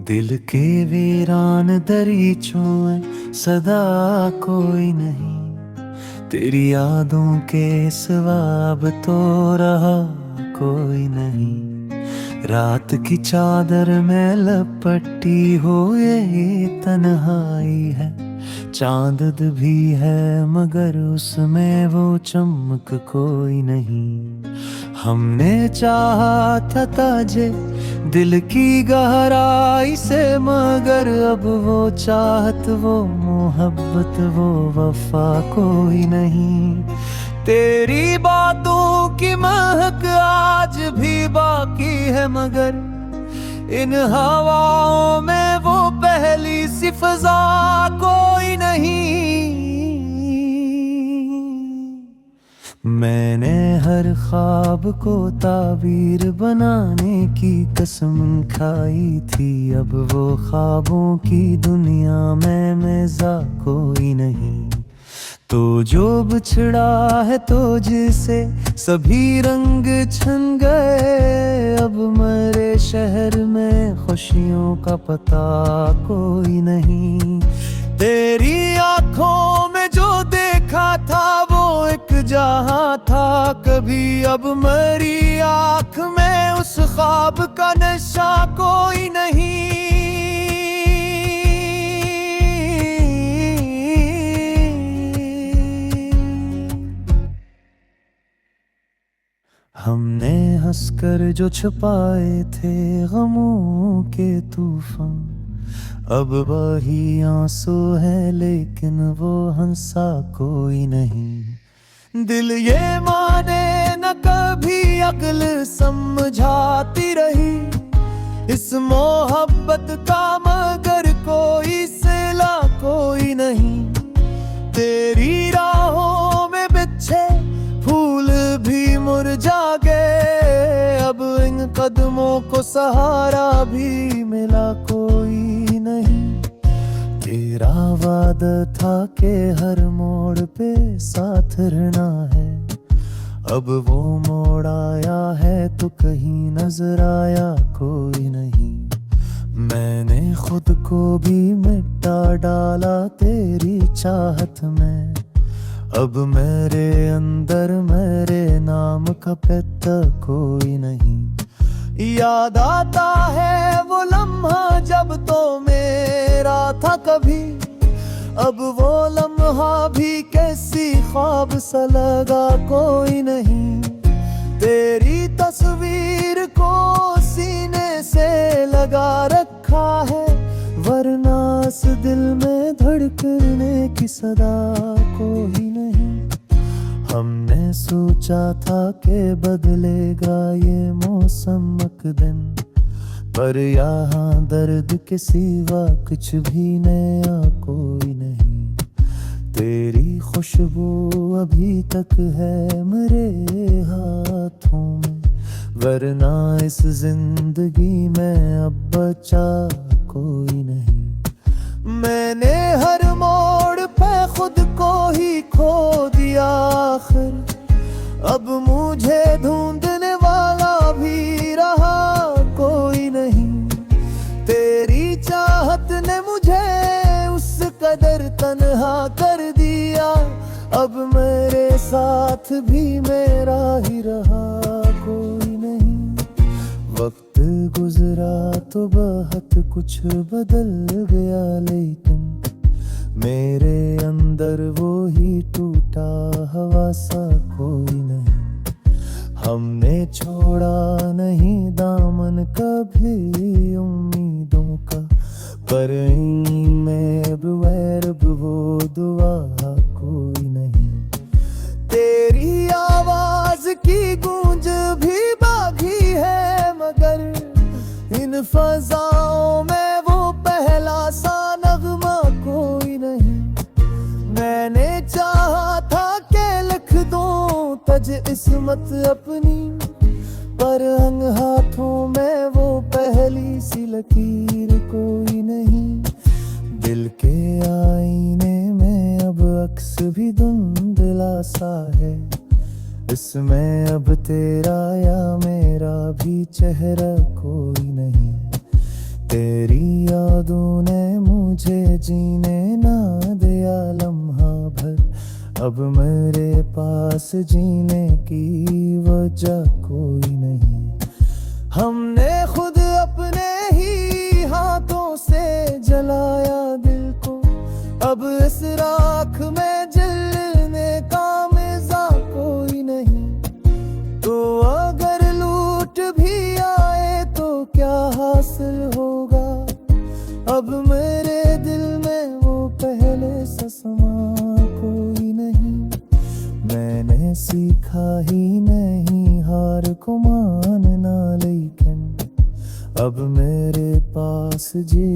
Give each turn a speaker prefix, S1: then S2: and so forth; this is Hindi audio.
S1: दिल के वीरान दरीचों में सदा कोई नहीं, तेरी यादों के सिवा अब तो रहा कोई नहीं। रात की चादर में लपटी हो ये तन्हाई है, चांद भी है मगर उसमें वो चमक कोई नहीं। हमने चाहा था ताजे दिल की गहराई से, मगर अब वो चाहत वो मोहब्बत वो वफा कोई नहीं। तेरी बातों की महक आज भी बाकी है, मगर इन हवाओं में वो पहली सी फिजा कोई नहीं। मैंने हर ख्वाब को ताबीर बनाने की कसम खाई थी, अब वो ख्वाबों की दुनिया में मज़ा कोई नहीं। तो जो बिछड़ा है तो जिसे सभी रंग छन गए, अब मेरे शहर में खुशियों का पता कोई नहीं। तेरी आंखों में जो देखा था वो एक जहां था कभी, अब मेरी आंख में उस ख्वाब का नशा कोई नहीं। हमने हंसकर जो छुपाए थे गमों के तूफान, अब वही आंसू है लेकिन वो हंसा कोई नहीं। दिल ये माने न कभी अक्ल समझाती रही इस मोहब्बत का, मगर कोई सिला कोई नहीं। तेरी राहों में बिछे फूल भी मुरझा गए, अब इन कदमों को सहारा भी मिला कोई नहीं। तेरा वादा था कि हर मोड़ पे साथ रहना है, अब वो मोड़ आया है तो कहीं नजर आया कोई नहीं। मैंने खुद को भी मिटा डाला तेरी चाहत में, अब मेरे अंदर मेरे नाम का पता कोई नहीं। याद आता है वो लम्हा जब तो मेरा था कभी, अब वो लम्हा भी कैसी ख्वाब सा लगा कोई नहीं। तेरी तस्वीर को सीने से लगा रखा है, वरना इस दिल में धड़कने की सदा कोई नहीं। हमने सोचा था कि बदलेगा ये मौसम एक दिन, पर यहाँ दर्द के सिवा कुछ भी नया कोई नहीं। तेरी खुशबू अभी तक है मेरे हाथों में, वरना इस जिंदगी में अब बचा कोई नहीं। मैंने हर मोड़ पे खुद को ही खो दिया आखिर, अब मुझे ढूंढने वाला भी रहा कोई नहीं। तेरी चाहत ने मुझे उस कदर तन्हा कर दिया, अब मेरे साथ भी मेरा ही रहा कोई नहीं। वक्त गुजरा तो बहुत कुछ बदल गया, लेकिन मेरे अंदर वो ही टूटा हवा सा कोई नहीं। हमने छोड़ा नहीं दामन कभी उम्मीदों का, पर इनमें बगैर वो दुआ कोई नहीं। तेरी आवाज की गूंज भी बागी है, मगर इन फजाओं में वो पहला सा नगमा कोई नहीं। मैंने चाहा था कि लिख दूं तज इस्मत अपनी, पर अंग हाथों में वो पहली सी लकीर कोई नहीं। दिल के आईने में अब अक्स भी धुंधला सा है, इसमें अब तेरा या मेरा भी चेहरा कोई नहीं। तेरी यादों ने मुझे जीने ना दिया लम्हा भर। अब मेरे पास जीने की वजह कोई नहीं। हमने खुद अपने ही हाथों से जलाया दिल को। अब इस राख में जलने का मजा कोई नहीं। तो अगर लूट भी आए तो क्या हासिल होगा। अब मेरे दिल में वो पहले सा समा कोई नहीं। मैंने सीखा ही नहीं हार को मानना, लेकिन अब मेरे पास जी